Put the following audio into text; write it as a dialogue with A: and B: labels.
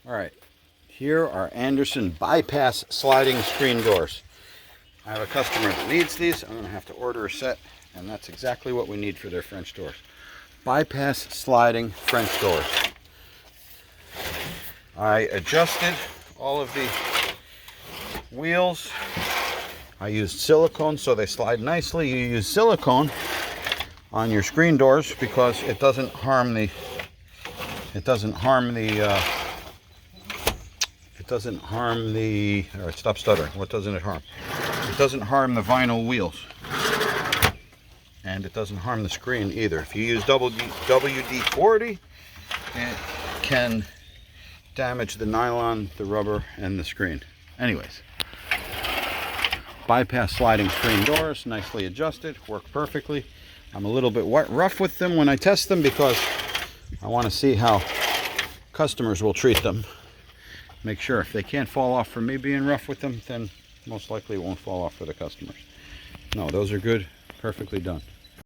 A: Alright, here are Andersen bypass sliding screen doors. I have a customer that needs these. I'm going to have to order a set, and that's exactly what we need for their French doors. Bypass sliding French doors. I adjusted all of the wheels. I used silicone so they slide nicely. You use silicone on your screen doors because it doesn't harm the all right, stop stuttering. What doesn't it harm? It doesn't harm the vinyl wheels. And it doesn't harm the screen either. If you use WD-40, it can damage the nylon, the rubber, and the screen. Anyways, bypass sliding screen doors, nicely adjusted, work perfectly. I'm a little bit rough with them when I test them because I want to see how customers will treat them. Make sure if they can't fall off from me being rough with them, then most likely it won't fall off for the customers. No, those are good, perfectly done.